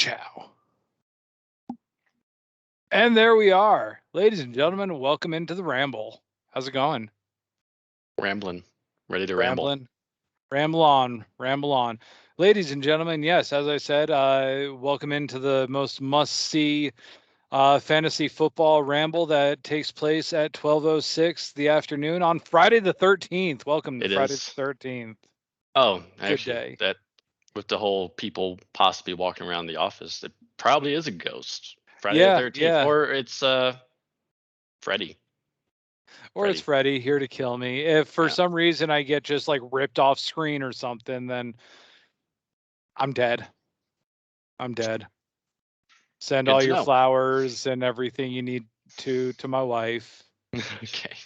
Chow. And there we are. Ladies and gentlemen, welcome into the Ramble. How's it going? Rambling. Ready to ramble. Ramble on. Ladies and gentlemen, yes, as I said, welcome into the most must-see fantasy football ramble that takes place at 12:06 the afternoon on Friday the 13th. Welcome to Friday the 13th. Oh, Good actually, day. that with the whole people possibly walking around the office, it probably is a ghost. Friday the 13th. Yeah. Or it's Freddy. Or it's Freddy here to kill me. If for some reason I get just like ripped off screen or something, then I'm dead. Send all your flowers and everything you need to my wife. Okay.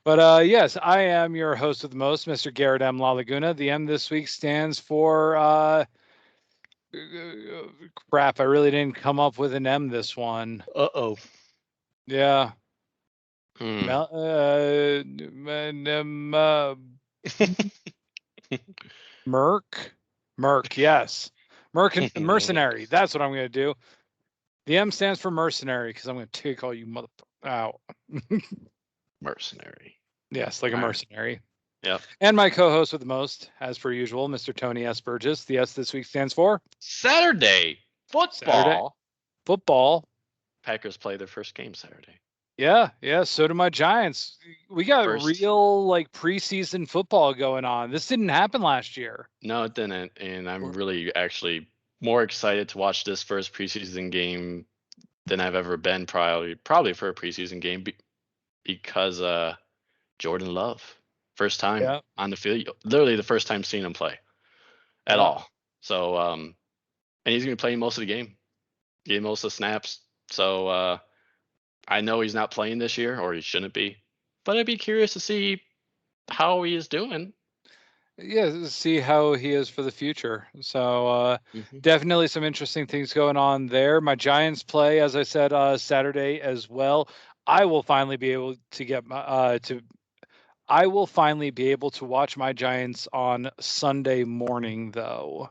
But yes, I am your host with the most, Mr. Garrett M. La Laguna. The M this week stands for crap. I really didn't come up with an M this one. Uh-oh. Yeah. Merc, yes. Mercenary. That's what I'm going to do. The M stands for mercenary because I'm going to take all you motherfuckers out. Mercenary. Yes, like a mercenary. Yep. And my co-host with the most, as per usual, Mr. Tony S. Burgess. The S this week stands for Saturday football. Football. Packers play their first game Saturday. Yeah. So do my Giants. We got real like preseason football going on. This didn't happen last year. No, it didn't. And I'm really actually more excited to watch this first preseason game than I've ever been probably for a preseason game because Jordan Love, first time on the field, literally the first time seeing him play at all. So and he's going to be playing most of the game, get most of the snaps. So I know he's not playing this year, or he shouldn't be, but I'd be curious to see how he is doing. Yeah, see how he is for the future. So definitely some interesting things going on there. My Giants play, as I said, Saturday as well. I will finally be able to get I will finally be able to watch my Giants on Sunday morning, though.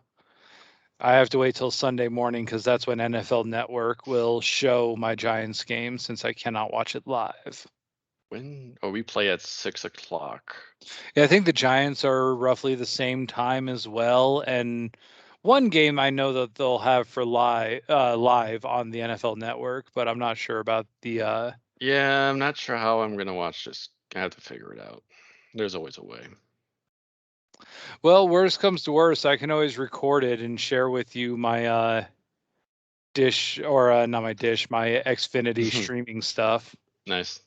I have to wait till Sunday morning because that's when NFL Network will show my Giants game since I cannot watch it live. When? Oh, we play at 6:00. Yeah, I think the Giants are roughly the same time as well. And one game I know that they'll have for live on the NFL Network, but I'm not sure about the. Yeah, I'm not sure how I'm gonna watch this. I have to figure it out. There's always a way. Well, worst comes to worst, I can always record it and share with you my dish or not my dish, my Xfinity streaming stuff. Nice.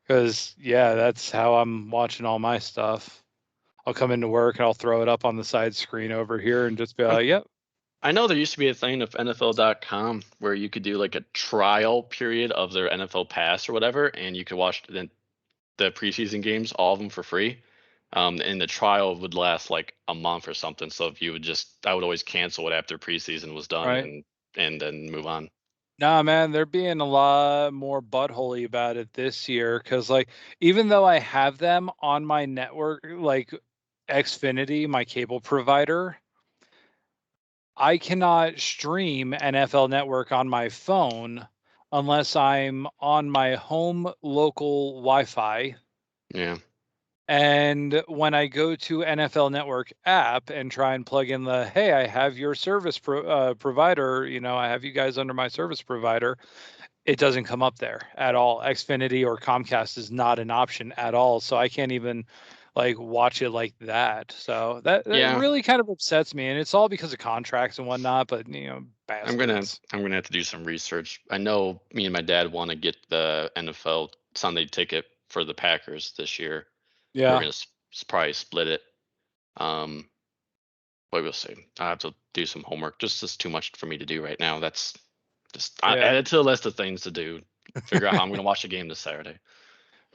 Because that's how I'm watching all my stuff. I'll come into work and I'll throw it up on the side screen over here and just be like, yep. I know there used to be a thing of NFL.com where you could do like a trial period of their NFL Pass or whatever, and you could watch the preseason games, all of them for free. And the trial would last like a month or something. So if you would I would always cancel it after preseason was done and then move on. Nah, man, they're being a lot more buttholy about it this year because, like, even though I have them on my network, like Xfinity, my cable provider, I cannot stream NFL Network on my phone unless I'm on my home local Wi-Fi. Yeah. And when I go to NFL Network app and try and plug in hey, I have your service provider, I have you guys under my service provider, it doesn't come up there at all. Xfinity or Comcast is not an option at all. So I can't even like watch it like that. So that really kind of upsets me. And it's all because of contracts and whatnot, but bastards. I'm gonna have to do some research. I know me and my dad want to get the NFL Sunday ticket for the Packers this year. Yeah. We're going to probably split it. But we'll see. I have to do some homework. Just too much for me to do right now. That's just I added to the list of things to do. Figure out how I'm going to watch the game this Saturday.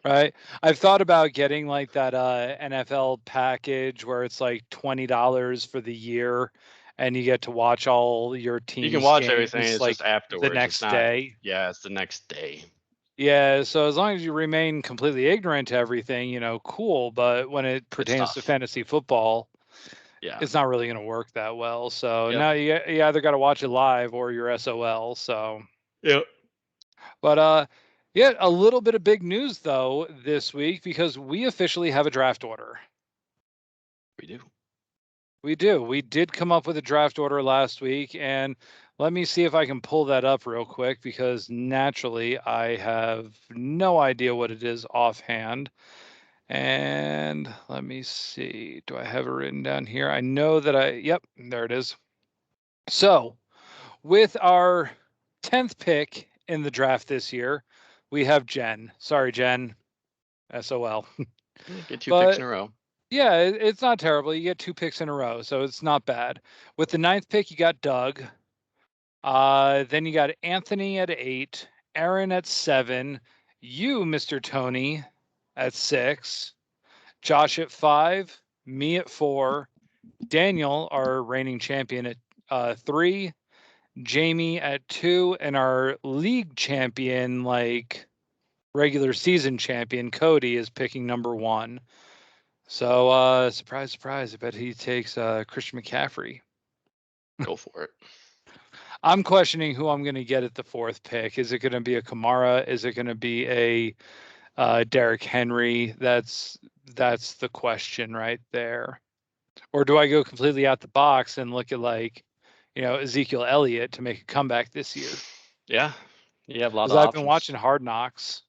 Right. I've thought about getting like that NFL package where it's like $20 for the year and you get to watch all your teams. You can watch everything. It's like just afterwards. The next day. Yeah, it's the next day. Yeah, so as long as you remain completely ignorant to everything, cool. But when it pertains to fantasy football, Yeah. it's not really going to work that well. So Yep. now you either got to watch it live or you're SOL. So, Yep. but yeah, a little bit of big news though this week because we officially have a draft order. We do. We do. We did come up with a draft order last week, and let me see if I can pull that up real quick because naturally I have no idea what it is offhand. And let me see. Do I have it written down here? I know that yep, there it is. So, with our 10th pick in the draft this year, we have Jen. Sorry, Jen. SOL. Yeah, get 2 picks in But a row. yeah, it's not terrible. You get 2 picks in a row, so it's not bad. With the 9th pick, you got Doug. Then you got Anthony at 8, Aaron at 7, you, Mr. Tony, at 6, Josh at 5, me at 4, Daniel, our reigning champion, at 3, Jamie at 2, and our league champion, like regular season champion, Cody, is picking number 1. So, surprise, surprise, I bet he takes Christian McCaffrey. Go for it. I'm questioning who I'm going to get at the 4th pick. Is it going to be a Kamara? Is it going to be a Derrick Henry? That's the question right there. Or do I go completely out the box and look at Ezekiel Elliott to make a comeback this year? Yeah. You have a lot Because of I've been options. watching Hard Knocks.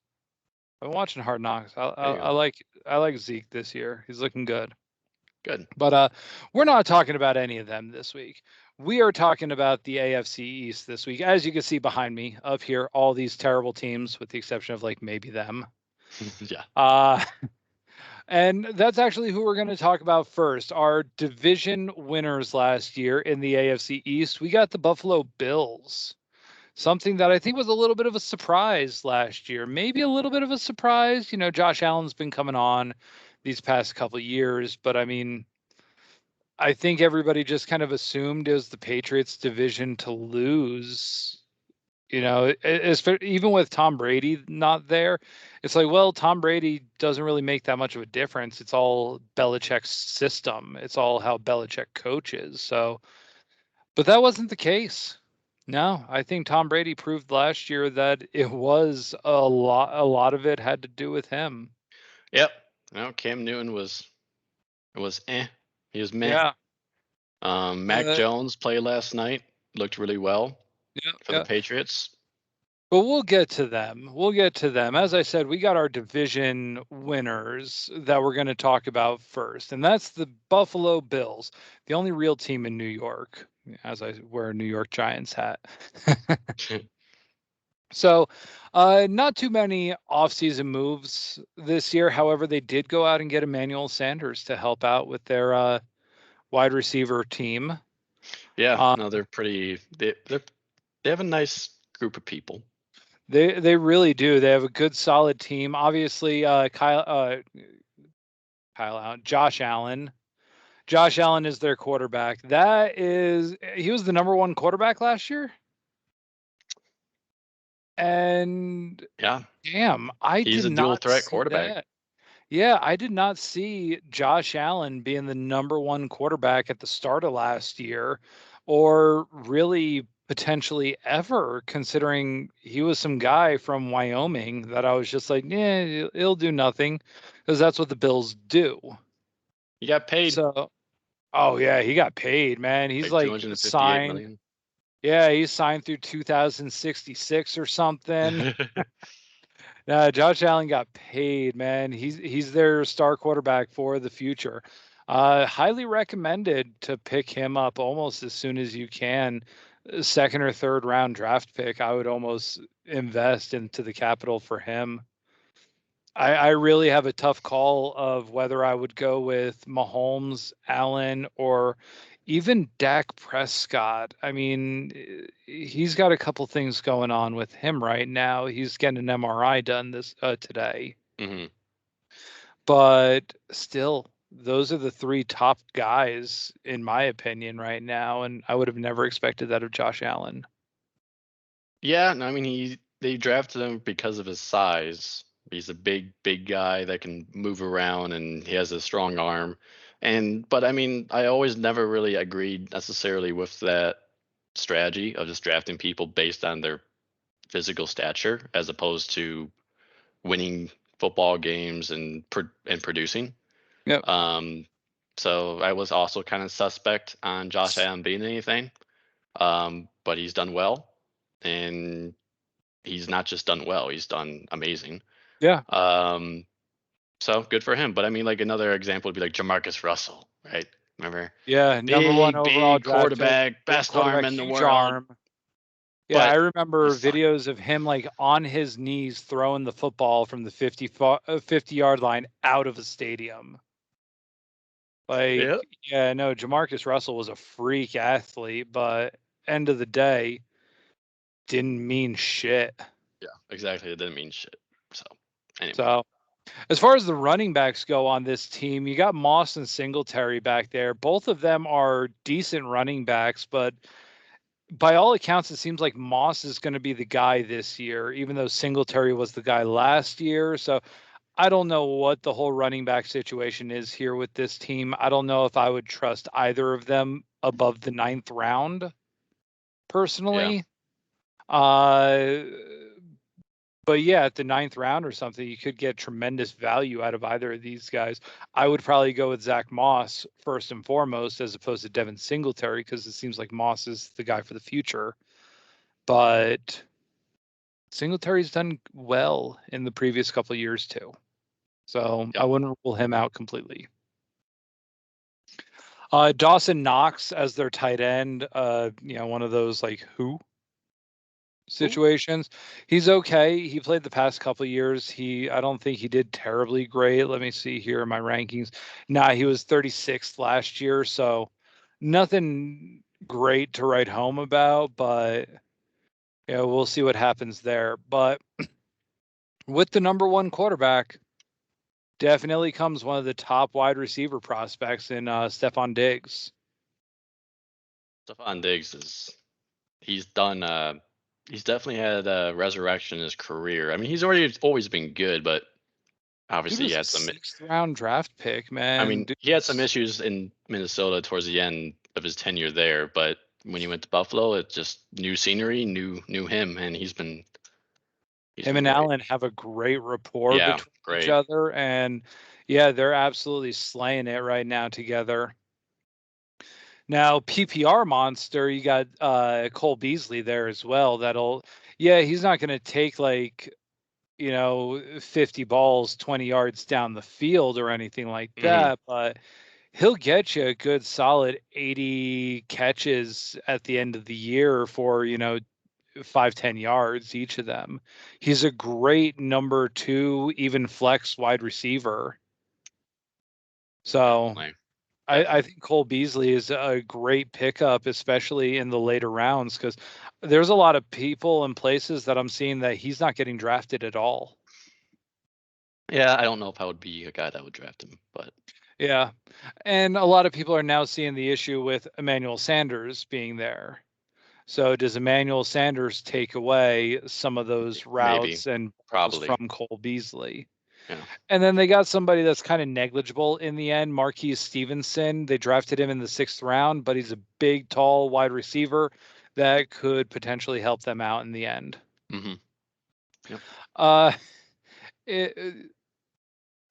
I've been watching Hard Knocks. I like Zeke this year. He's looking good. Good. But we're not talking about any of them this week. We are talking about the AFC East this week. As you can see behind me up here, all these terrible teams, with the exception of maybe them. Yeah. And that's actually who we're going to talk about first. Our division winners last year in the AFC East. We got the Buffalo Bills. Something that I think was a little bit of a surprise last year. Maybe a little bit of a surprise. Josh Allen's been coming on these past couple of years, but I mean, I think everybody just kind of assumed it was the Patriots division to lose. Even with Tom Brady not there, it's like, well, Tom Brady doesn't really make that much of a difference. It's all Belichick's system. It's all how Belichick coaches. So, but that wasn't the case. No, I think Tom Brady proved last year that it was a lot of it had to do with him. Yep. No, Cam Newton was He was meh. Yeah. Mac Jones played last night. Looked really well for the Yeah. Patriots. But we'll get to them. We'll get to them. As I said, we got our division winners that we're going to talk about first, and that's the Buffalo Bills, the only real team in New York, as I wear a New York Giants hat. So, not too many offseason moves this year. However, they did go out and get Emmanuel Sanders to help out with their wide receiver team. Yeah, no, they're pretty. They have a nice group of people. They really do. They have a good, solid team. Obviously, Josh Allen. Josh Allen is their quarterback. He was the number 1 quarterback last year. And Yeah, damn, I he's did a dual not threat see quarterback. that. Yeah, I did not see Josh Allen being the number 1 quarterback at the start of last year, or really potentially ever, considering he was some guy from Wyoming that I was just like, yeah, he'll do nothing, because that's what the Bills do. He got paid. So, oh yeah, he got paid, man. He's Like like 258 signed. million. Yeah, he's signed through 2066 or something. Josh Allen got paid, man. He's their star quarterback for the future. Highly recommended to pick him up almost as soon as you can. Second or third round draft pick. I would almost invest into the capital for him. I really have a tough call of whether I would go with Mahomes, Allen, or even Dak Prescott. I mean, he's got a couple things going on with him right now. He's getting an MRI done today. Mm-hmm. But still, those are the 3 top guys in my opinion right now, and I would have never expected that of Josh Allen. Yeah, no, I mean they drafted him because of his size, He's a big guy that can move around, and he has a strong arm. But I mean, I always never really agreed necessarily with that strategy of just drafting people based on their physical stature as opposed to winning football games and producing. Yep. Um, so I was also kind of suspect on Josh Allen being anything. But he's done well, and he's not just done well; he's done amazing. Yeah. Um, so good for him. But I mean, like another example would be like Jamarcus Russell, right? Remember, Yeah. Number one overall big draft pick, quarterback, best arm quarterback, in the huge world, arm. Yeah, I but he remember sucked. videos of him like on his knees throwing the football from the 50-yard line out of a stadium. Like, Yeah, yeah, no, Jamarcus Russell was a freak athlete, but end of the day, didn't mean shit. yeah, exactly. It didn't mean shit. So anyway, So, as far as the running backs go on this team, you got Moss and Singletary back there. Both of them are decent running backs, but by all accounts, it seems like Moss is going to be the guy this year, even though Singletary was the guy last year. So I don't know what the whole running back situation is here with this team. I don't know if I would trust either of them above the 9th round, yeah, personally. Uh, but yeah, at the 9th round or something, you could get tremendous value out of either of these guys. I would probably go with Zach Moss first and foremost, as opposed to Devin Singletary, because it seems like Moss is the guy for the future. But Singletary's done well in the previous couple of years too. So I yep. wouldn't rule him out completely. Dawson Knox as their tight end, one of those like who Ooh, situations. He's okay. He played the past couple of years. I don't think he did terribly great. Let me see here in my rankings. Nah, he was 36th last year, so nothing great to write home about, but yeah, we'll see what happens there. But with the number one quarterback, definitely comes one of the top wide receiver prospects in Stephon Diggs. Stephon Diggs he's done. He's definitely had a resurrection in his career. I mean, he's always been good, but He obviously he was a had some. 6th round draft pick, I man. mean, he had some Dude's issues in Minnesota towards the end of his tenure there, but when he went to Buffalo, it just new scenery, new him, and he's him been and great. Allen have a great rapport Yeah, between each great. other, and yeah, they're absolutely slaying it right now together. Now, PPR monster, you got Cole Beasley there as well. Yeah, he's not going to take like 50 balls 20 yards down the field or anything like Hmm. that, but he'll get you a good solid 80 catches at the end of the year for 5-10 yards each of them. He's a great number two, even flex wide receiver. So Definitely, I definitely. think Cole Beasley is a great pickup, especially in the later rounds, because there's a lot of people and places that I'm seeing that he's not getting drafted at all. Yeah, I don't know if I would be a guy that would draft him, but Yeah. And a lot of people are now seeing the issue with Emmanuel Sanders being there. So does Emmanuel Sanders take away some of those maybe, routes and balls probably. from Cole Beasley? Yeah. And then they got somebody that's kind of negligible in the end, Marquise Stevenson. They drafted him in the 6th round, but he's a big, tall wide receiver that could potentially help them out in the end. Hmm. Yep. Uh, it,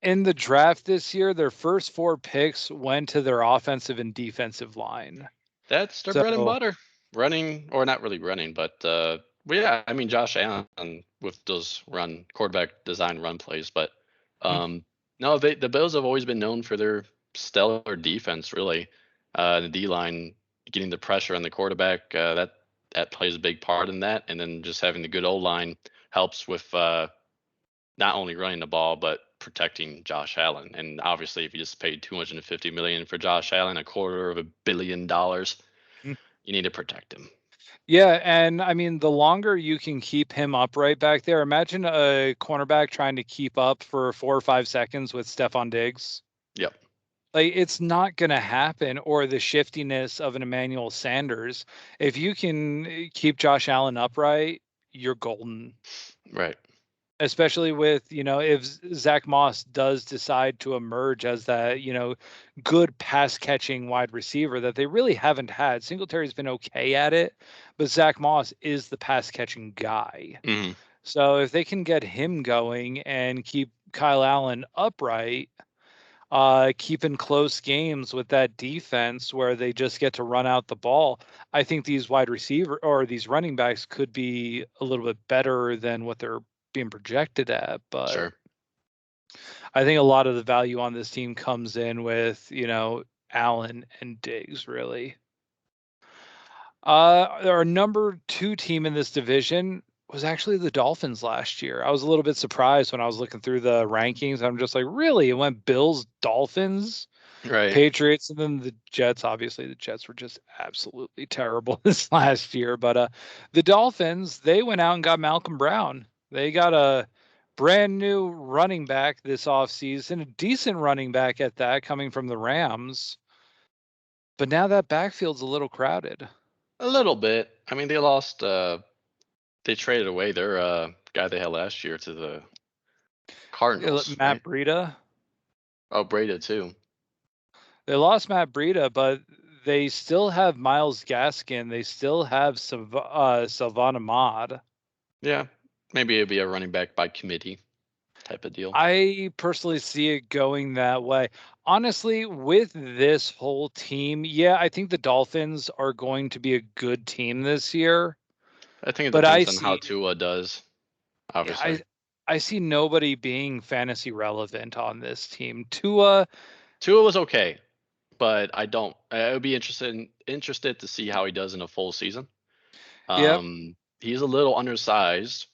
in the draft this year, their first 4 picks went to their offensive and defensive line. That's their bread and So, butter. Running, or not really running, but yeah, I mean Josh Allen with those run quarterback design run plays, but mm, um, no, the Bills have always been known for their stellar defense. Really, the D line getting the pressure on the quarterback that plays a big part in that, and then just having the good old line helps with not only running the ball but protecting Josh Allen. And obviously, if you just paid 250 million for Josh Allen, $250 million, mm. you need to protect him. Yeah, and I mean, the longer you can keep him upright back there, imagine a cornerback trying to keep up for 4 or 5 seconds with Stephon Diggs. Yep. Like, it's not going to happen, or the shiftiness of an Emmanuel Sanders. If you can keep Josh Allen upright, you're golden. Right. especially with, if Zach Moss does decide to emerge as that, good pass catching wide receiver that they really haven't had. Singletary's been okay at it, but Zach Moss is the pass catching guy. Mm-hmm. So if they can get him going and keep Kyle Allen upright, keeping close games with that defense where they just get to run out the ball, I think these wide receiver or these running backs could be a little bit better than what they're being projected at. But Sure. I think a lot of the value on this team comes in with, Allen and Diggs, really. Our number 2 team in this division was actually the Dolphins last year. I was a little bit surprised when I was looking through the rankings. I'm just like, really? It went Bills, Dolphins, Right. Patriots, and then the Jets. Obviously, the Jets were just absolutely terrible this last year. But the Dolphins, they went out and got Malcolm Brown. They got a brand new running back this offseason, a decent running back at that, coming from the Rams. But now that backfield's a little crowded. A little bit. I mean, they lost. They traded away their guy they had last year to the Cardinals, Matt right? Breida. Oh, Breda too. They lost Matt Breida, but they still have Miles Gaskin. They still have Salvon Ahmad. Yeah, maybe it'd be a running back by committee type of deal. I personally see it going that way. Honestly, with this whole team, yeah, I think the Dolphins are going to be a good team this year. I think it But I depends on how see, Tua does, yeah, obviously. I see nobody being fantasy relevant on this team. Tua, Tua was okay, but I would be interested to see how he does in a full season. yep, He's a little undersized.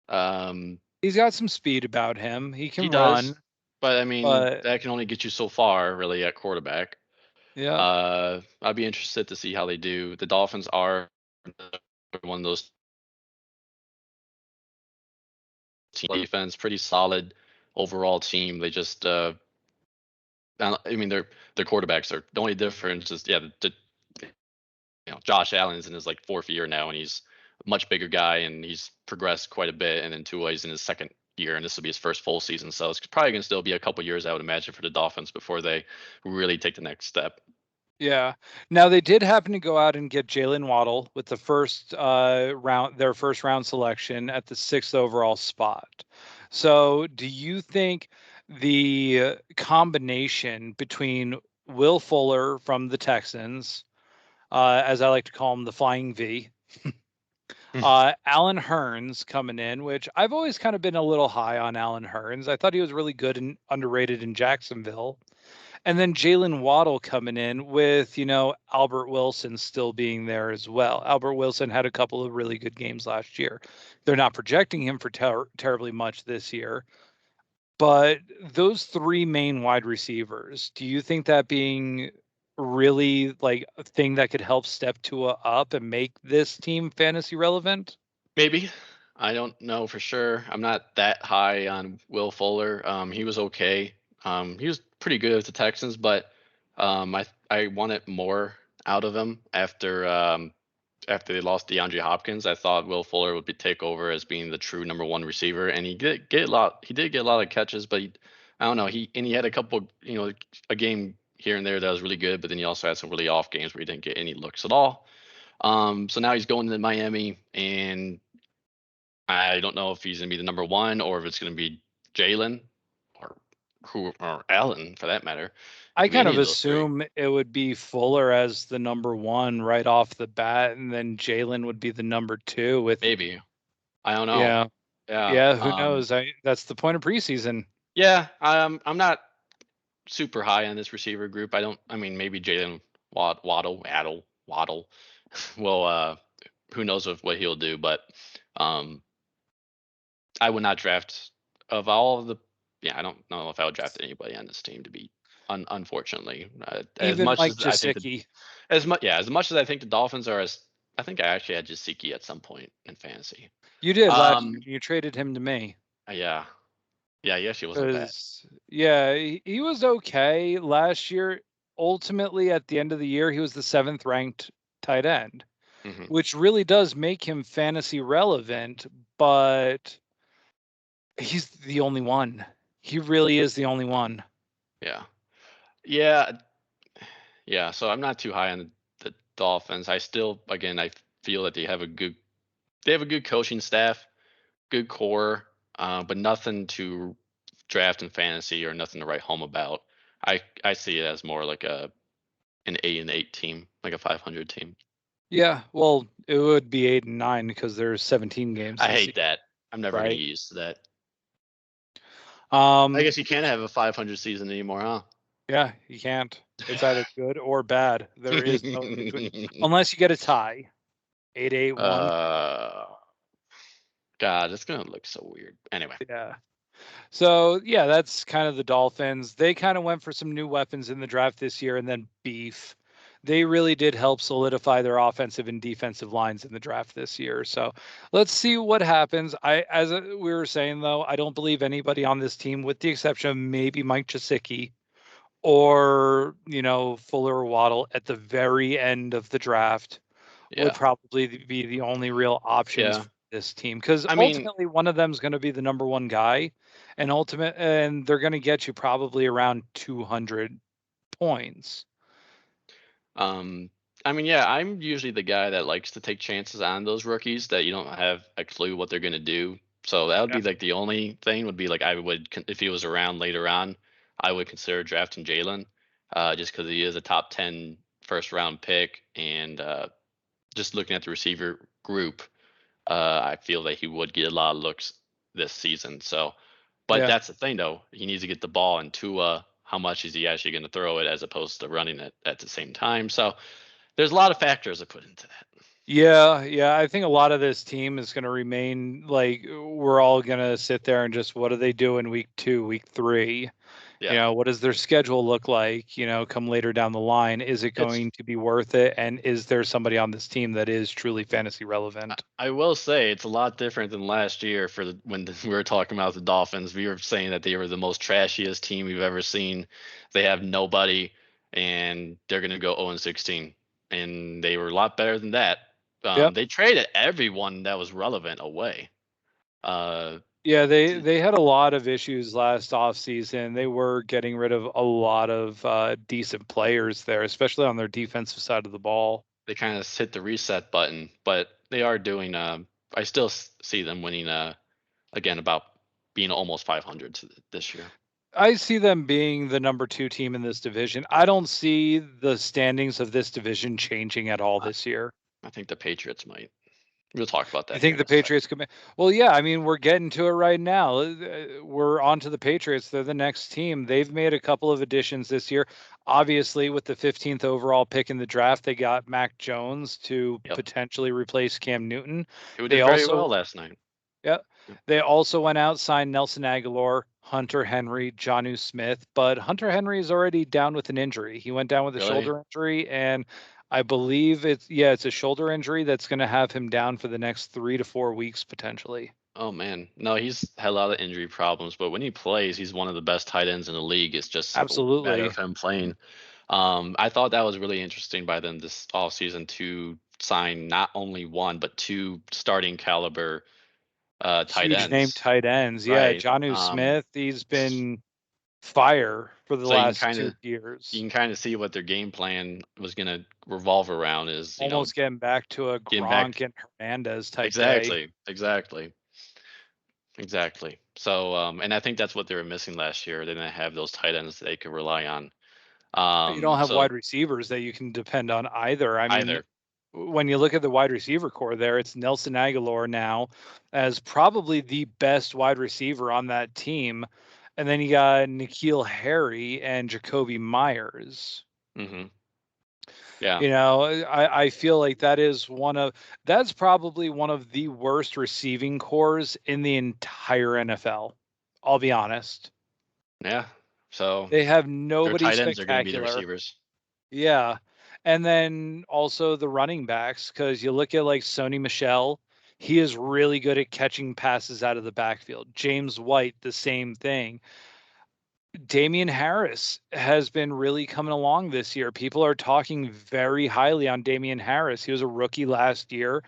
Um, he's got some speed about him. He he can does, run, but I mean but that can only get you so far, really, at quarterback. yeah. I'd be interested to see how they do. The Dolphins are one of those defense, pretty solid overall team. They just, I mean, their quarterbacks are the only difference is Josh Allen's in his like 4th year now, and he's a much bigger guy, and he's progressed quite a bit. And then Tua is in his 2nd year, and this will be his first full season. So it's probably going to still be a couple years, I would imagine, for the Dolphins before they really take the next step. Yeah. Now they did happen to go out and get Jalen Waddle with the first round, their first round selection at the 6th overall spot. So, do you think the combination between Will Fuller from the Texans, as I like to call him, the Flying V, Alan Hearns coming in, which I've always kind of been a little high on Alan Hearns. I thought he was really good and underrated in Jacksonville. And then Jalen Waddle coming in with, Albert Wilson still being there as well. Albert Wilson had a couple of really good games last year. They're not projecting him for terribly much this year. But those 3 main wide receivers, do you think that being really like a thing that could help step Tua up and make this team fantasy relevant? Maybe. I don't know for sure. I'm not that high on Will Fuller. He was okay. He was pretty good with the Texans, but I wanted more out of him after they lost DeAndre Hopkins. I thought Will Fuller would take over as being the true number 1 receiver, and he did get a lot. He did get a lot of catches, but I don't know. He had a couple, a game here and there that was really good, but then he also had some really off games where he didn't get any looks at all. So now he's going to Miami, and I don't know if he's going to be the number 1 or if it's going to be Jalen or or Allen for that matter. It I could be kind any of of those 3. assume it would be Fuller as the number 1 right off the bat, and then Jalen would be the number 2 with, Maybe. I don't know. yeah. Yeah. Yeah, who knows? That's the point of preseason. Yeah. I'm not super high on this receiver group. I mean, maybe Jalen Waddle. Well, who knows what he'll do, but um, I would not draft of all of the. Yeah, I don't know if I would draft anybody on this team to be. Unfortunately, as Even much Mike as I think Gesicki. as much as I think the Dolphins are as I think I actually had Jasiki at some point in fantasy. You did last year. Um, You traded him to me. yeah, yeah, he actually wasn't bad. Because, yeah, he was okay last year. Ultimately, at the end of the year, he was the 7th ranked tight end, Hmm. which really does make him fantasy relevant. But He's the only one. He really is the only one. Yeah. Yeah. Yeah. So I'm not too high on the Dolphins. I still, again, I feel that they have a good coaching staff, good core, but nothing to draft in fantasy or nothing to write home about. I see it as more like an 8-8 team, like a 500 team. Yeah, well, it would be 8 and 9 because there's 17 games I this hate season, that. I'm never gonna right? get used to that. I Um, guess you can't have a 500 season anymore, huh? yeah, you can't. It's either good or bad. There is no in between, unless you get a tie. 8-8-1. uh, God, it's gonna look so weird. Anyway, Yeah. So yeah, that's kind of the Dolphins. They kind of went for some new weapons in the draft this year, and then beef. They really did help solidify their offensive and defensive lines in the draft this year. So let's see what happens. We were saying though, I don't believe anybody on this team, with the exception of maybe Mike Gesicki or Fuller or Waddle at the very end of the draft, would yeah, probably be the only real options yeah. for this team, because I mean, ultimately one of them is going to be the number one guy, and they're going to get you probably around 200 points. um, yeah. I'm usually the guy that likes to take chances on those rookies that you don't have a clue what they're gonna do. So that would Yeah. be like the only thing would be like if he was around later on, I would consider drafting Jalen, just because he is a top 10 first round pick, and just looking at the receiver group, I feel that he would get a lot of looks this season. So, but Yeah. that's the thing though. He needs to get the ball and Tua. How much is he actually going to throw it as opposed to running it at the same time? So there's a lot of factors that put into that. Yeah, yeah. I think a lot of this team is going to remain like, we're all going to sit there and just, what do they do in week 2, week 3? Yeah, What does their schedule look like, come later down the line? Is it it's. going to be worth it? And is there somebody on this team that is truly fantasy relevant? I will say it's a lot different than last year we were talking about the Dolphins. We were saying that they were the most trashiest team we've ever seen. They have nobody, and they're going to go 0-16, and they were a lot better than that. Yep. They traded everyone that was relevant away. Uh, Yeah, they t- they had a lot of issues last offseason. They were getting rid of a lot of decent players there, especially on their defensive side of the ball. they kind of hit the reset button, but they are doing. I still see them winning. Again, about being almost 500 this year. I see them being the number 2 team in this division. I don't see the standings of this division changing at all I, this year. I think the Patriots might. We'll talk about You that here think in the a second. Patriots could? Well, yeah. I mean, we're getting to it right now. We're on to the Patriots. They're the next team. They've made a couple of additions this year. Obviously, with the 15th overall pick in the draft, they got Mac Jones to Yep. potentially replace Cam Newton. Who They did very well also, last night. yeah, Yep. they also went out, signed Nelson Aguilar, Hunter Henry, Jonnu Smith. But Hunter Henry is already down with an injury. He went down with a Really? shoulder injury, and I believe it's a shoulder injury that's going to have him down for the next 3 to 4 weeks potentially. Oh man. No, he's had a lot of injury problems, but when he plays, he's one of the best tight ends in the league. It's just a matter Absolutely. of him playing. I thought that was really interesting by them this offseason to sign not only one but two starting caliber tight Huge name ends. tight ends. Yeah, Right. Jonnu Smith, he's been fire for the So you can last kind of 2 years. see what their game plan was going to revolve around is, Almost getting back to a getting back. Gronk and Hernandez type day. Exactly. Exactly. Exactly. So, and I think that's what they were missing last year. They didn't have those tight ends that they could rely on. You don't have So wide receivers that you can depend on either. I mean, either. when you look at the wide receiver core there, it's Nelson Aguilar now as probably the best wide receiver on that team. And then you got N'Keal Harry and Jacoby Myers. Hmm. Yeah. I feel like that's probably one of the worst receiving cores in the entire NFL. I'll be honest. Yeah. So They have their nobody tight ends are going to be the spectacular. receivers. Yeah. And then also the running backs, because you look at like Sony Michel, he is really good at catching passes out of the backfield. James White, the same thing. Damian Harris has been really coming along this year. People are talking very highly on Damian Harris. He was a rookie last year,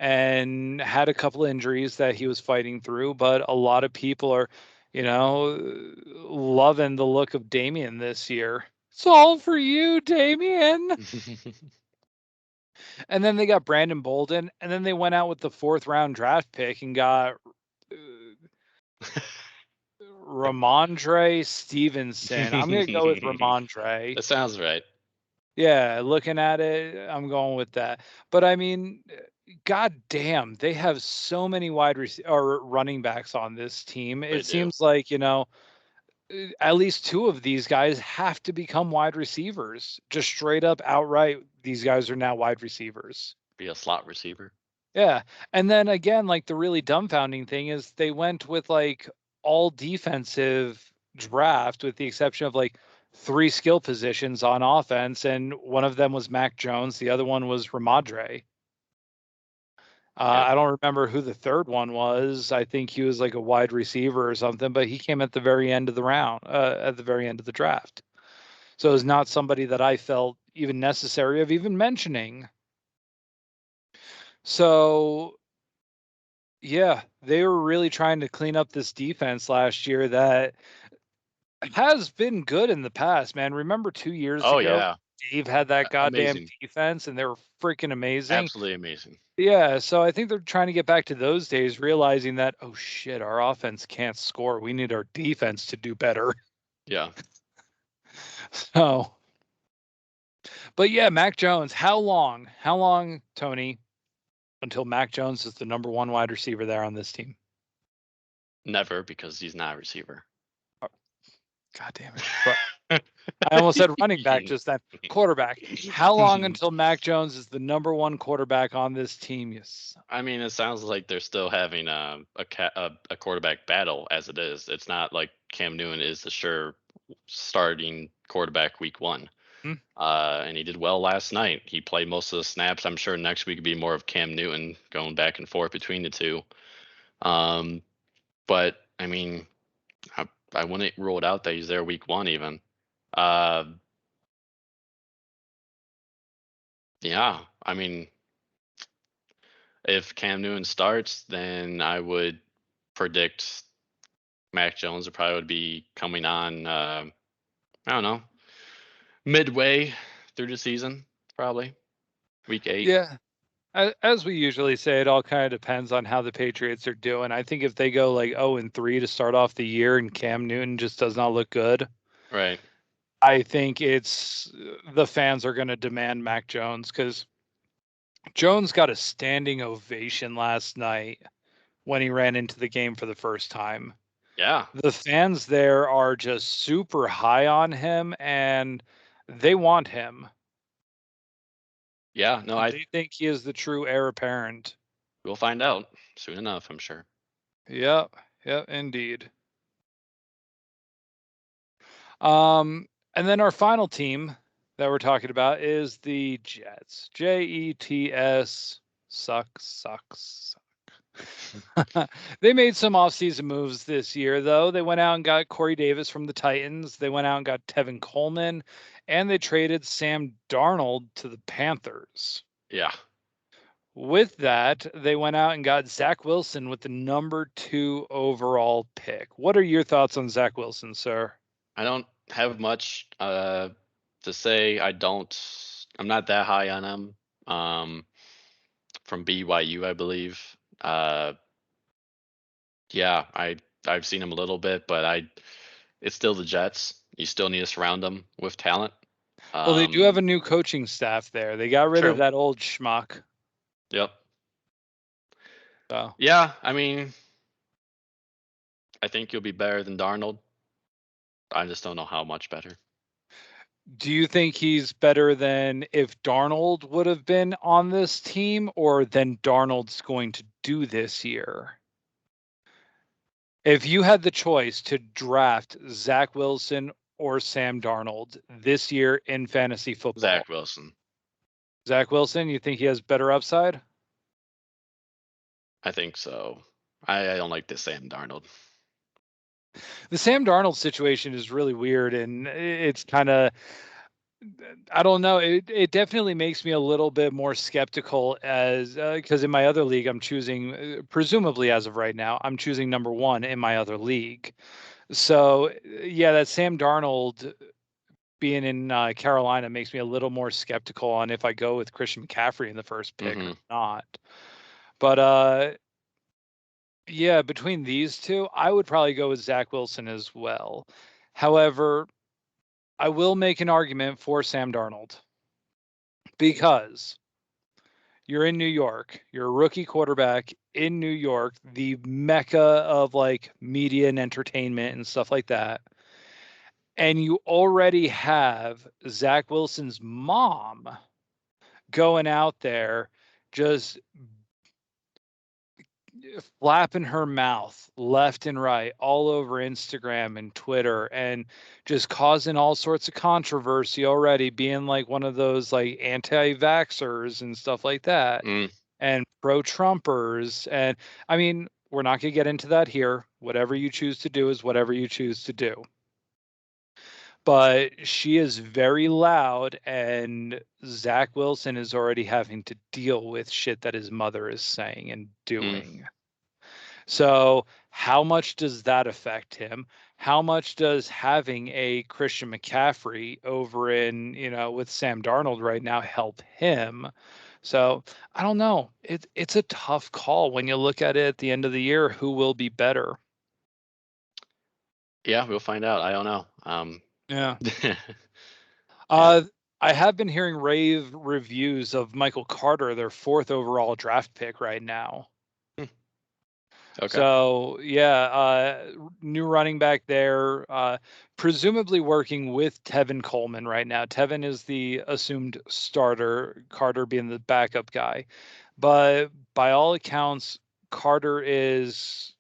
and had a couple injuries that he was fighting through. But a lot of people are, loving the look of Damian this year. It's all for you, Damian. And then they got Brandon Bolden, and then they went out with the 4th round draft pick and got Ramondre Stevenson. I'm going to go with Ramondre. That sounds right. Yeah, looking at it, I'm going with that. But I mean, god damn, they have so many or running backs on this team. They It do. seems like, at least 2 of these guys have to become wide receivers. Just straight up outright, these guys are now wide receivers. Be a slot receiver. Yeah. And then again, like the really dumbfounding thing is they went with like all defensive draft with the exception of like 3 skill positions on offense, and one of them was Mac Jones, the other one was Ramadre. Yep. I don't remember who the third one was. I think he was like a wide receiver or something, but he came at the very end of the round, at the very end of the draft. So it was not somebody that I felt even necessary of even mentioning. So yeah, they were really trying to clean up this defense last year that has been good in the past, man. Remember 2 years Oh ago, yeah. Dave had that goddamn Amazing. defense and they were freaking amazing. Absolutely amazing. Yeah, so I think they're trying to get back to those days, realizing that, oh shit, our offense can't score. We need our defense to do better. Yeah. So, but yeah, Mac Jones, how long, Tony, until Mac Jones is the number 1 wide receiver there on this team? Never, because he's not a receiver. God damn it. But I almost said running back just then. Quarterback. How long until Mac Jones is the number 1 quarterback on this team? Yes. I mean, it sounds like they're still having a quarterback battle as it is. It's not like Cam Newton is the sure starting quarterback week 1. Hmm. And he did well last night. He played most of the snaps. I'm sure next week will be more of Cam Newton going back and forth between the two. But I mean, I wouldn't rule it out that he's there week 1 even. Yeah, I mean, if Cam Newton starts, then I would predict Mac Jones would be coming on. I don't know, midway through the season, probably week 8. Yeah. As we usually say, it all kind of depends on how the Patriots are doing. I think if they go like 0-3 to start off the year and Cam Newton just does not look good, Right. I think it's the fans are going to demand Mac Jones, because Jones got a standing ovation last night when he ran into the game for the first time. Yeah. The fans there are just super high on him and they want him. Yeah. No, They think he is the true heir apparent. we'll find out soon enough, I'm sure. Yep. Yep, indeed. And then our final team that we're talking about is the Jets. Jets. Sucks. They made some offseason moves this year, though. They went out and got Corey Davis from the Titans. They went out and got Tevin Coleman, and they traded Sam Darnold to the Panthers. Yeah. With that, they went out and got Zach Wilson with the number 2 overall pick. What are your thoughts on Zach Wilson, sir? I don't have much to say. I'm not that high on him. From BYU, I believe. Yeah, I've seen him a little bit, but it's still the Jets. You still need to surround them with talent. Well, they do have a new coaching staff there. They got rid of that old schmuck. Yep. So. Yeah, I mean, I think you'll be better than Darnold. I just don't know how much better. Do you think he's better than if Darnold would have been on this team, or than Darnold's going to do this year? If you had the choice to draft Zach Wilson or Sam Darnold this year in fantasy football. Zach Wilson. Zach Wilson, you think he has better upside? I think so. I don't like the Sam Darnold. The Sam Darnold situation is really weird, and it's kind of I don't know. It definitely makes me a little bit more skeptical as because in my other league, I'm choosing, presumably as of right now, I'm choosing number one in my other league. So yeah, that Sam Darnold being in Carolina makes me a little more skeptical on if I go with Christian McCaffrey in the first pick or not. But yeah, between these two, I would probably go with Zach Wilson as well. However, I will make an argument for Sam Darnold because you're in New York, you're a rookie quarterback in New York, the mecca of like media and entertainment and stuff like that. And you already have Zach Wilson's mom going out there just flapping her mouth left and right all over Instagram and Twitter and just causing all sorts of controversy already, being like one of those like anti-vaxxers and stuff like that and pro-Trumpers. And I mean, we're not going to get into that here. Whatever you choose to do is whatever you choose to do. But she is very loud, and Zach Wilson is already having to deal with shit that his mother is saying and doing. So, how much does that affect him? How much does having a Christian McCaffrey over in, with Sam Darnold right now help him? So, I don't know. It's a tough call when you look at it at the end of the year, who will be better. Yeah, we'll find out. I don't know. Yeah. Yeah. I have been hearing rave reviews of Michael Carter, their 4th overall draft pick right now. Okay. So yeah, new running back there, presumably working with Tevin Coleman right now. Tevin is the assumed starter, Carter being the backup guy. But by all accounts, Carter is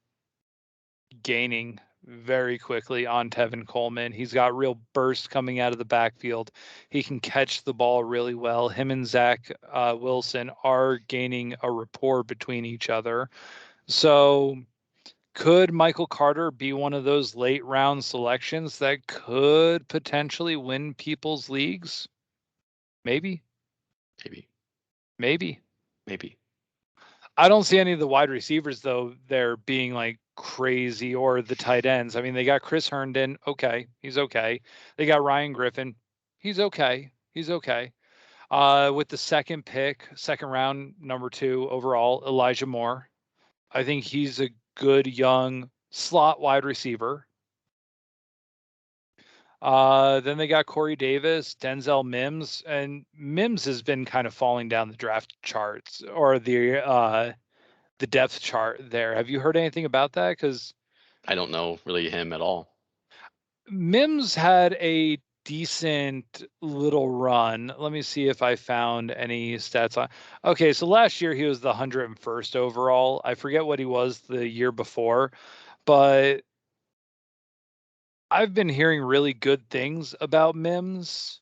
gaining very quickly on Tevin Coleman. He's got real burst coming out of the backfield. He can catch the ball really well. Him and Zach Wilson are gaining a rapport between each other. So could Michael Carter be one of those late round selections that could potentially win people's leagues? Maybe. Maybe. Maybe. Maybe. I don't see any of the wide receivers though there being like crazy, or the tight ends. I mean, they got Chris Herndon, okay, he's okay. They got Ryan Griffin, he's okay. He's okay. With the second pick, second round, number 2 overall, Elijah Moore. I think he's a good young slot wide receiver. Then they got Corey Davis, Denzel Mims, and Mims has been kind of falling down the draft charts, or the depth chart there. Have you heard anything about that? Because I don't know really him at all. Mims had a decent little run. Let me see if I found any stats on. Okay, so last year he was the 101st overall. I forget what he was the year before, but I've been hearing really good things about Mims.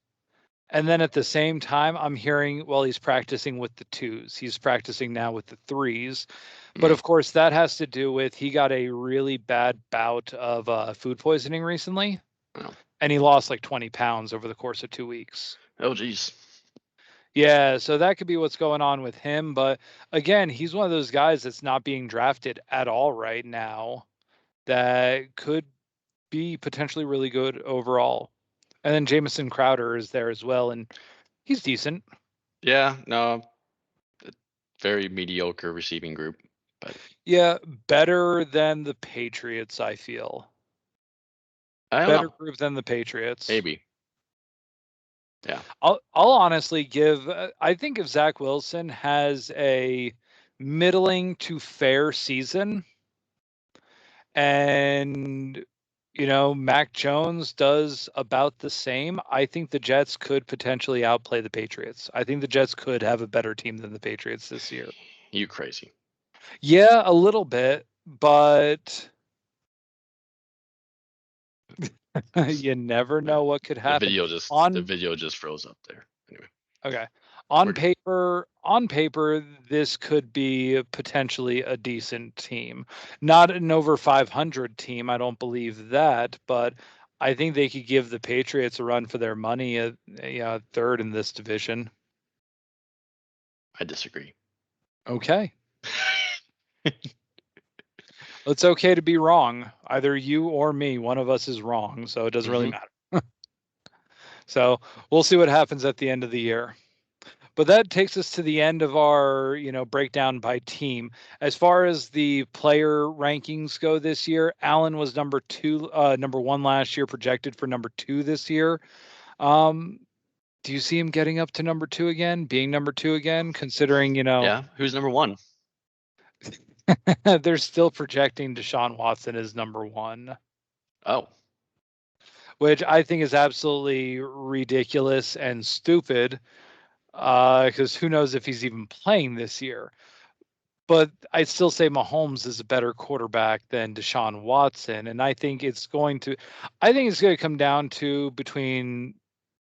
And then at the same time, I'm hearing, well, he's practicing with the 2s. He's practicing now with the 3s. But of course, that has to do with he got a really bad bout of food poisoning recently. Oh. And he lost like 20 pounds over the course of 2 weeks. Oh, geez. Yeah, so that could be what's going on with him. But again, he's one of those guys that's not being drafted at all right now that could be potentially really good overall. And then Jamison Crowder is there as well, and he's decent. Yeah, no, very mediocre receiving group, but yeah, better than the Patriots, I feel. I don't Better know. group than the Patriots. Maybe. Yeah. I'll honestly give. I think if Zach Wilson has a middling to fair season, and Mac Jones does about the same, I think the Jets could potentially outplay the Patriots. I think the Jets could have a better team than the Patriots this year. You crazy. Yeah, a little bit, but you never know what could happen. The video just froze up there. Anyway. Okay. On paper, this could be potentially a decent team. Not an over 500 team, I don't believe that, but I think they could give the Patriots a run for their money at third in this division. I disagree. Okay. It's okay to be wrong. Either you or me, one of us is wrong, so it doesn't really matter. So we'll see what happens at the end of the year. But that takes us to the end of our, breakdown by team. As far as the player rankings go this year, Allen was number 1 last year, projected for number 2 this year. Do you see him getting up to number 2 again, being number 2 again, considering, Yeah, who's number 1? They're still projecting Deshaun Watson as number 1. Oh. Which I think is absolutely ridiculous and stupid, because who knows if he's even playing this year. But I'd still say Mahomes is a better quarterback than Deshaun Watson, and I think it's going to come down to between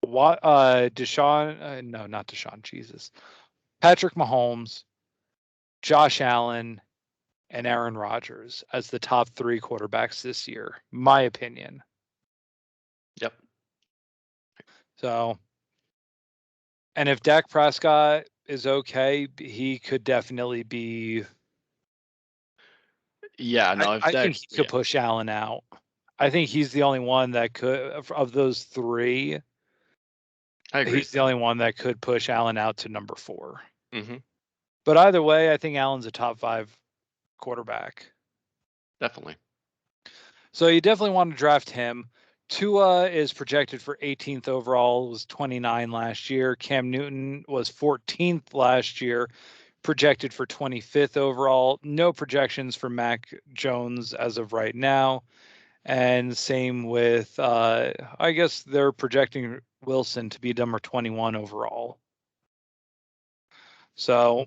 Deshaun, no, not Deshaun, Jesus, Patrick Mahomes, Josh Allen, and Aaron Rodgers as the top 3 quarterbacks this year, my opinion. Yep. So, and if Dak Prescott is okay, he could definitely be. Yeah, no, I think he could push Allen out. I think he's the only one that could, of those 3. I agree. He's the only one that could push Allen out to number 4. Mm-hmm. But either way, I think Allen's a top 5 quarterback. Definitely. So you definitely want to draft him. Tua is projected for 18th overall, was 29 last year. Cam Newton was 14th last year, projected for 25th overall. No projections for Mac Jones as of right now. And same with, I guess they're projecting Wilson to be number 21 overall. So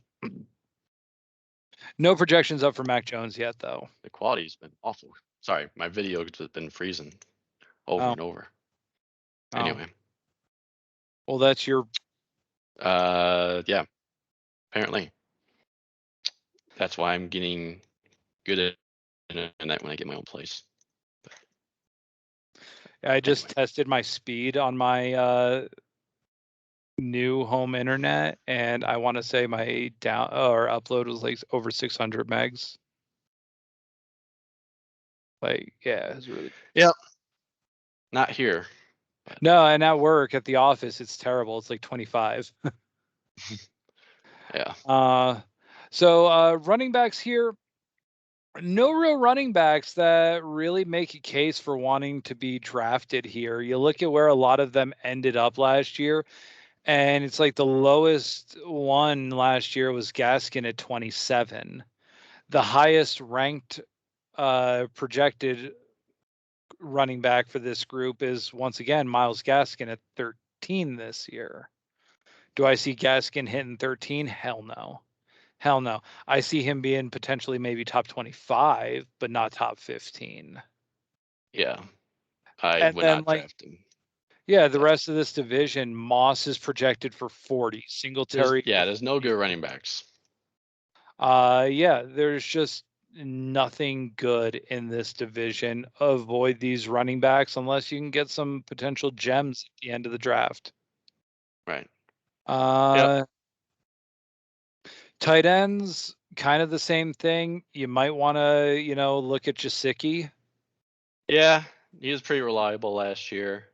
no projections up for Mac Jones yet, though. The quality's been awful. Sorry, my video's been freezing over and over. Anyway. Well, that's your. Yeah. Apparently. That's why I'm getting good at internet when I get my own place. I just tested my speed on my new home internet, and I want to say my upload was like over 600 megs. Like, yeah, it's really. Yep. Not here. No, and at work, at the office, it's terrible. It's like 25. Yeah. So running backs here, no real running backs that really make a case for wanting to be drafted here. You look at where a lot of them ended up last year, and it's like the lowest one last year was Gaskin at 27. The highest ranked projected running back for this group is once again Myles Gaskin at 13 this year. Do I see Gaskin hitting 13? Hell no. Hell no. I see him being potentially maybe top 25, but not top 15. Yeah. I would not draft him. Yeah, the rest of this division, Moss is projected for 40. Singletary. There's no good running backs. Yeah, there's just nothing good in this division. Avoid these running backs unless you can get some potential gems at the end of the draft. Right. Yep. Tight ends, kind of the same thing. You might want to, look at Gesicki. Yeah, he was pretty reliable last year.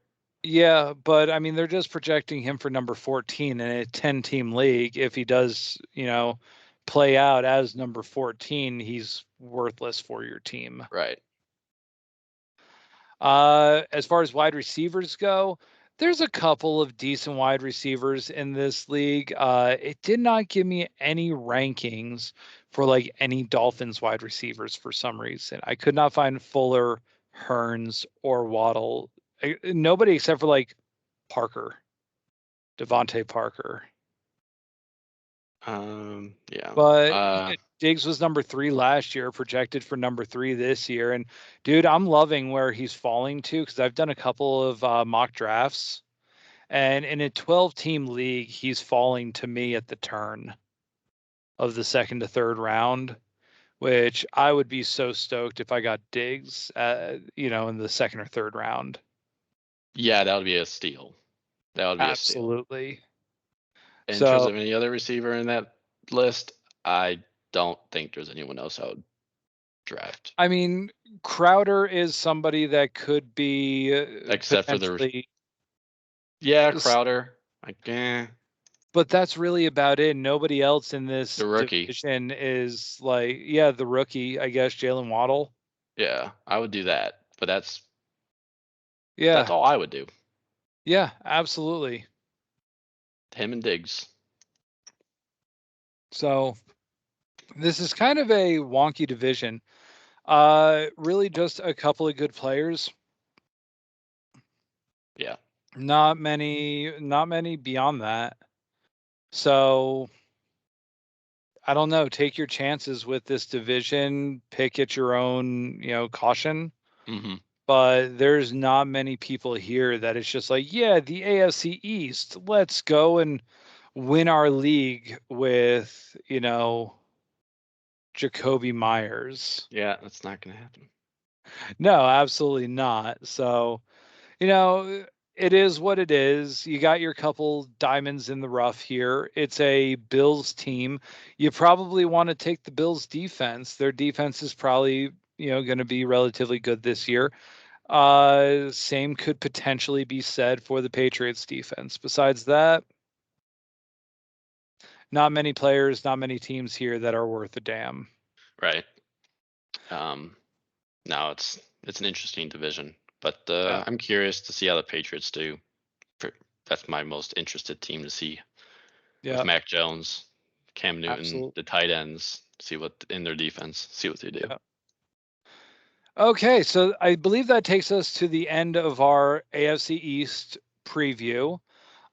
Yeah, but I mean, they're just projecting him for number 14 in a 10-team league. If he does, play out as number 14, he's worthless for your team. Right. As far as wide receivers go, there's a couple of decent wide receivers in this league. It did not give me any rankings for like any Dolphins wide receivers for some reason. I could not find Fuller, Hearns, or Waddle. Nobody except for like Parker, Devontae Parker. Yeah. But Diggs was number 3 last year, projected for number 3 this year. And dude, I'm loving where he's falling to because I've done a couple of mock drafts. And in a 12-team league, he's falling to me at the turn of the 2nd to 3rd round, which I would be so stoked if I got Diggs, in the 2nd or 3rd round. Yeah, that would be a steal. That would be a steal. Absolutely. In terms So, of any other receiver in that list, I don't think there's anyone else I would draft. I mean, Crowder is somebody that could be Except for potentially, Crowder. Like, but that's really about it. Nobody else in this the rookie. division is like, the rookie, I guess, Jalen Waddle. Yeah, I would do that. But that's Yeah, all I would do. yeah, absolutely. Him and Diggs. So this is kind of a wonky division. Really just a couple of good players. Yeah. Not many beyond that. So I don't know. Take your chances with this division. Pick at your own, caution. Mm-hmm. But there's not many people here that it's just like, yeah, the AFC East. Let's go and win our league with, Jacoby Myers. Yeah, that's not going to happen. No, absolutely not. So, it is what it is. You got your couple diamonds in the rough here. It's a Bills team. You probably want to take the Bills defense. Their defense is probably, going to be relatively good this year. Same could potentially be said for the Patriots defense. Besides that, not many players, not many teams here that are worth a damn. Right. Now it's an interesting division, but Yeah. I'm curious to see how the Patriots do. That's my most interested team to see. Yeah. With Mac Jones, Cam Newton, Absolutely. the tight ends, see what in their defense, see what they do. Yeah. Okay, so I believe that takes us to the end of our AFC East preview.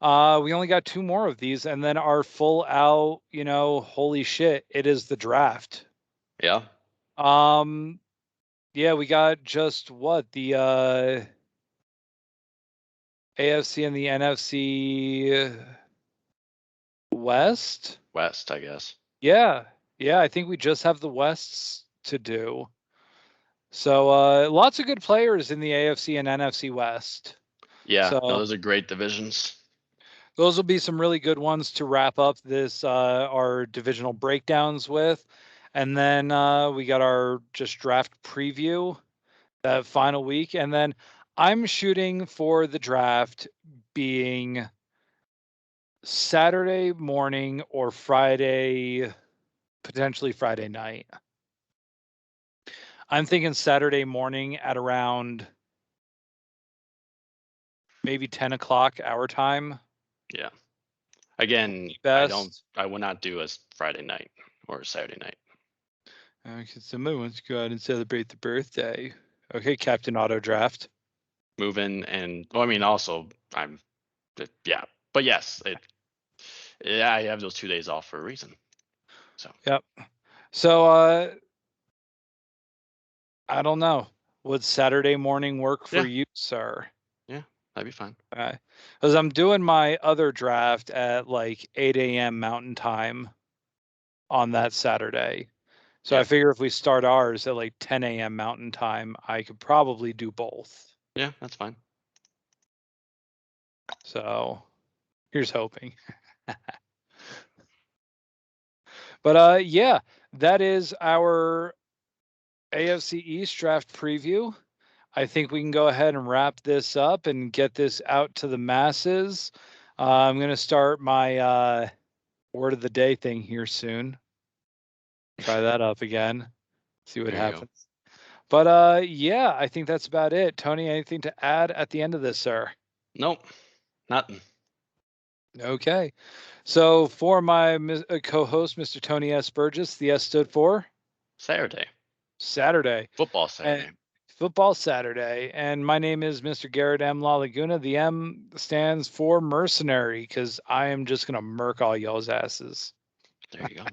We only got 2 more of these, and then our full out, holy shit, it is the draft. Yeah. Yeah, we got just what the AFC and the NFC West. West, I guess. Yeah, I think we just have the Wests to do. So lots of good players in the AFC and NFC West. Yeah, So no, those are great divisions. those will be some really good ones to wrap up this our divisional breakdowns with. And then we got our just draft preview that final week. And then I'm shooting for the draft being Saturday morning or Friday, potentially Friday night. I'm thinking Saturday morning at around maybe 10 o'clock our time. Yeah. Again, I would not do a Friday night or a Saturday night. Okay, somebody wants to go out and celebrate the birthday. Okay, Captain Auto Draft. Move in and well, I mean, also yeah, but yes, I have those 2 days off for a reason. So. Yep. So I don't know. Would Saturday morning work for you, sir? Yeah, that'd be fine. Because I'm doing my other draft at like 8 a.m. Mountain Time on that Saturday. So I figure if we start ours at like 10 a.m. Mountain Time, I could probably do both. Yeah, that's fine. So here's hoping. But yeah, that is our AFC East draft preview. I think we can go ahead and wrap this up and get this out to the masses. I'm going to start my word of the day thing here soon. Try that up again. See what happens. But yeah, I think that's about it. Tony, anything to add at the end of this, sir? Nope, nothing. Okay. So for my co-host, Mr. Tony S. Burgess, the S stood for? Saturday. Football Saturday. Football Saturday. And my name is Mr. Garrett M. La Laguna. The M stands for mercenary because I am just going to murk all y'all's asses. There you go.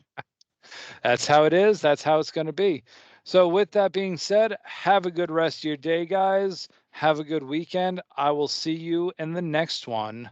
That's how it is. That's how it's going to be. So with that being said, have a good rest of your day, guys. Have a good weekend. I will see you in the next one.